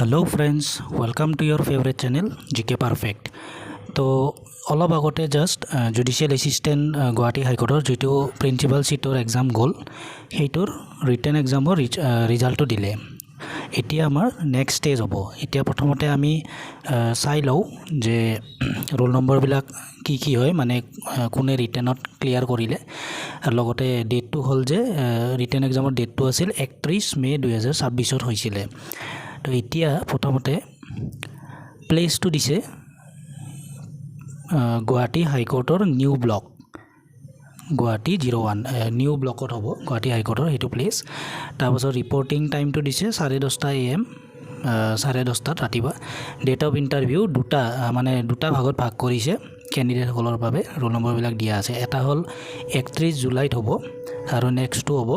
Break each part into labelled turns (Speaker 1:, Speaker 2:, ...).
Speaker 1: Hello friends, welcome to your favorite channel GK Perfect. তো অলপ আগতে জাষ্ট জুডিচিয়েল এছিষ্টেণ্ট গুৱাহাটী হাইকোৰ্টৰ যিটো প্ৰিন্সিপাল চিটৰ এক্সাম গ'ল সেইটোৰ ৰিটেন এক্সামৰ ৰিজাল্টটো দিলে। এতিয়া আমাৰ নেক্সট ষ্টেজ হ'ব। এতিয়া প্ৰথমতে আমি চাই লওঁ যে ৰোল নম্বৰবিলাক কি হয়, মানে কোনে ৰিটেনত ক্লিয়াৰ কৰিলে। আৰু লগতে ডেটটো হ'ল যে ৰিটেন এক্সামৰ ডেটটো আছিল 31 মে 2026 হৈছিলে। তো এতিয়া প্ৰথমতে প্লেচটো দিছে গুৱাহাটী হাইকোৰ্টৰ নিউ ব্লক, গুৱাহাটী 01 নিউ ব্লকত হ'ব গুৱাহাটী হাইকোৰ্টৰ সেইটো প্লেচ। তাৰপাছত ৰিপৰ্টিং টাইমটো দিছে 10:30 AM 10:30 ৰাতিপুৱা। ডেট অফ ইণ্টাৰভিউ দুটা ভাগত ভাগ কৰিছে কেণ্ডিডেটসকলৰ বাবে। ৰোল নম্বৰবিলাক দিয়া আছে। এটা হ'ল 31 জুলাইত হ'ব আৰু নেক্সটটো হ'ব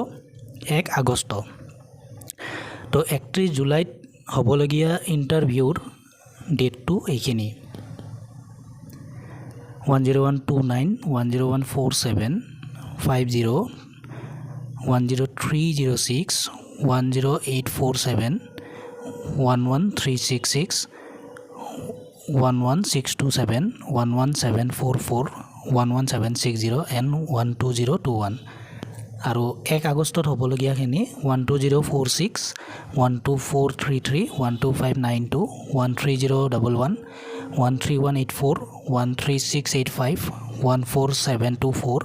Speaker 1: 1 আগষ্ট। তো 31 জুলাইত হ'বলগীয়া ইণ্টাৰভিউৰ ডেটটো এইখিনি 10129 10147 50 10306 10847 11366 11627 11744 11760 and 12021। আৰু 1 আগষ্টত হ'বলগীয়াখিনি 12046 12433 12592 13011 13184 13685 14724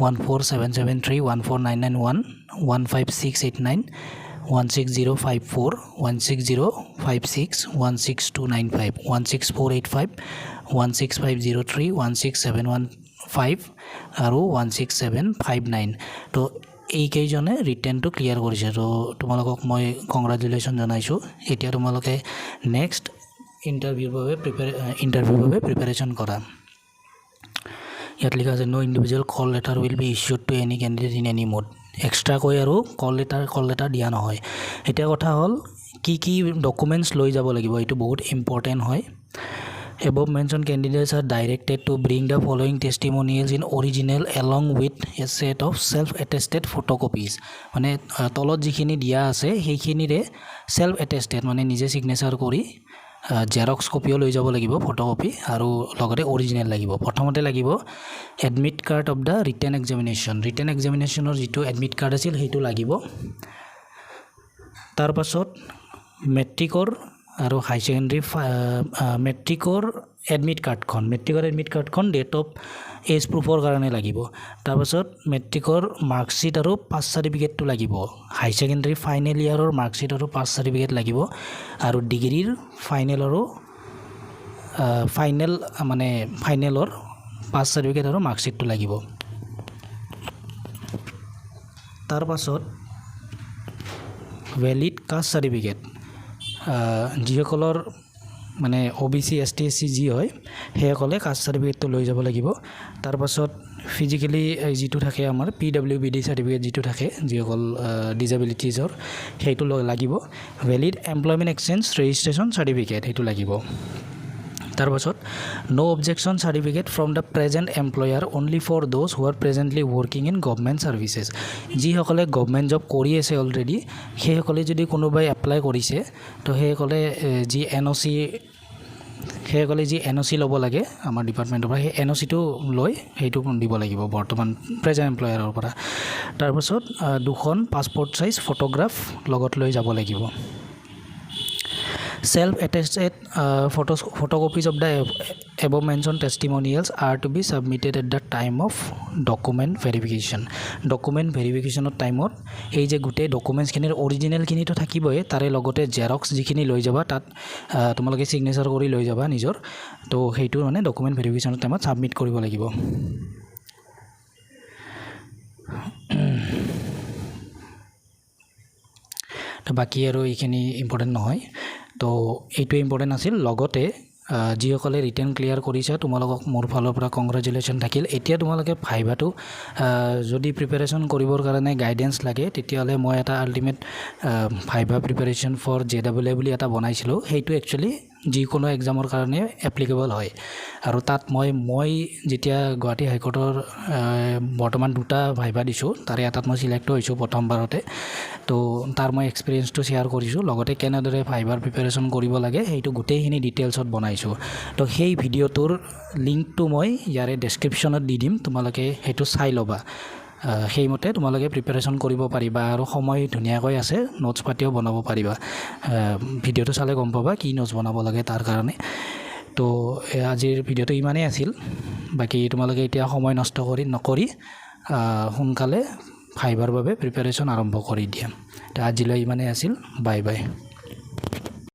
Speaker 1: 14773 14991 15689 16054 16056 16295 16485 16503 16715 আৰু 16759। তো এইকেইজনে ৰিটেনটো ক্লিয়াৰ কৰিছে। তো তোমালোকক মই কংগ্ৰেচুলেশ্যন জনাইছোঁ। এতিয়া তোমালোকে নেক্সট ইণ্টাৰভিউৰ বাবে প্ৰিপাৰেশ্যন কৰা। ইয়াত লিখা আছে no individual call letter will be issued to any candidate in any mode. এক্সট্ৰাকৈ আৰু কল লেটাৰ দিয়া নহয়। এতিয়া কথা হ'ল কি ডকুমেণ্টছ লৈ যাব লাগিব, এইটো বহুত ইম্পৰ্টেণ্ট হয়। Above mentioned candidates are directed to bring the following testimonials in original along with a set of self-attested photocopies। মানে তলত যিখিনি দিয়া আছে সেইখিনিৰে সেলফ এটেষ্টেড মানে নিজে সিগনেচাৰ কৰি জেৰক্স কপিও লৈ যাব লাগিব, ফটোকপি, আৰু লগতে অৰিজিনেল লাগিব। প্ৰথমতে লাগিব admit card of the written এক্সামিনেশ্যনৰ যিটো এডমিট কাৰ্ড আছিল সেইটো লাগিব। তাৰপাছত মেট্ৰিকৰ আৰু হাই ছেকেণ্ডেৰী মেট্ৰিকৰ এডমিট কাৰ্ডখন ডেট অফ এজ প্ৰুফৰ কাৰণে লাগিব। তাৰপাছত মেট্ৰিকৰ মাৰ্কশ্বিট আৰু পাছ চাৰ্টিফিকেটটো লাগিব। হাই ছেকেণ্ডেৰী ফাইনেল ইয়াৰৰ মাৰ্কশ্বিট আৰু পাছ চাৰ্টিফিকেট লাগিব। আৰু ডিগ্ৰীৰ ফাইনেলৰ পাছ চাৰ্টিফিকেট আৰু মাৰ্কশ্বিটটো লাগিব। তাৰপাছত ভেলিড কাষ্ট চাৰ্টিফিকেট, যিসকলৰ মানে OBC ST SC যি হয় সেইসকলে কাষ্ট চাৰ্টিফিকেটটো লৈ যাব লাগিব। তাৰপাছত ফিজিকেলি যিটো থাকে আমাৰ PWBD চাৰ্টিফিকেট যিটো থাকে যিসকল ডিজেবিলিটিজৰ সেইটো লাগিব। Valid employment exchange registration certificate সেইটো লাগিব। তাৰপাছত no objection certificate from the present employer only for those who are presently working in government services. যিসকলে গভমেণ্ট জব কৰি আছে অলৰেডি, সেইসকলে যদি কোনোবাই এপ্লাই কৰিছে তো সেইসকলে যি NOC ল'ব লাগে আমাৰ ডিপাৰ্টমেণ্টৰ পৰা, সেই NOCটো লৈ সেইটো দিব লাগিব বৰ্তমান প্ৰেজেণ্ট এমপ্লয়াৰৰ পৰা। তাৰপাছত 2খন পাছপৰ্ট চাইজ ফটোগ্ৰাফ লগত লৈ যাব লাগিব। Self-attested photocopies of the above mentioned testimonials are to be submitted at the time of document verification। Document ভেৰিফিকেশ্যনৰ টাইমত এই যে গোটেই ডকুমেণ্টছখিনিৰ অৰিজিনেলখিনিতো থাকিবই, তাৰে লগতে জেৰক্স যিখিনি লৈ যাবা তাত তোমালোকে ছিগনেচাৰ কৰি লৈ যাবা নিজৰ। তো সেইটো মানে ডকুমেণ্ট ভেৰিফিকেশ্যনৰ টাইমত ছাবমিট কৰিব লাগিব। তো বাকী আৰু এইখিনি ইম্পৰ্টেণ্ট নহয়। তো এইটোৱে ইম্পৰ্টেণ্ট আছিল। লগতে যিসকলে ৰিটেন ক্লিয়াৰ কৰিছে তোমালোকক মোৰ ফালৰ পৰা কংগ্ৰেচুলেশ্যন থাকিল। এতিয়া তোমালোকে ভাইভাটো যদি প্ৰিপাৰেশ্যন কৰিবৰ কাৰণে গাইডেঞ্চ লাগে তেতিয়াহ'লে মই এটা ultimate viva preparation for JAA বুলি এটা বনাইছিলোঁ। সেইটো একচুৱেলি যিকোনো এক্সামৰ কাৰণে এপ্লিকেবল হয় আৰু তাত মই যেতিয়া গুৱাহাটী হাইকোৰ্টৰ বৰ্তমান 2টা ভাইভা দিছোঁ তাৰে এটাত মই সিলেক্ট হৈছোঁ প্ৰথমবাৰতে তো তাৰ মই এক্সপিৰিয়েঞ্চটো শ্বেয়াৰ কৰিছোঁ লগতে কেনেদৰে ভাইভাৰ প্ৰিপাৰেশ্যন কৰিব লাগে সেইটো গোটেইখিনি ডিটেইলছত বনাইছোঁ তো সেই ভিডিঅ'টোৰ লিংকটো মই ইয়াৰে ডেছক্ৰিপশ্যনত দি দিম তোমালোকে সেইটো চাই ল'বা সেইমতে তোমালোকে প্ৰিপাৰেশ্যন কৰিব পাৰিবা আৰু সময় ধুনীয়াকৈ আছে নোটছ পাতিও বনাব পাৰিবা ভিডিঅ'টো চালে গম পাবা কি নোটছ বনাব লাগে তাৰ কাৰণে তো আজিৰ ভিডিঅ'টো ইমানেই আছিল বাকী তোমালোকে এতিয়া সময় নষ্ট নকৰি সোনকালে ভাইভাৰ বাবে প্ৰিপাৰেশ্যন আৰম্ভ কৰি দিয়া তো আজিলৈ ইমানেই আছিল বাই বাই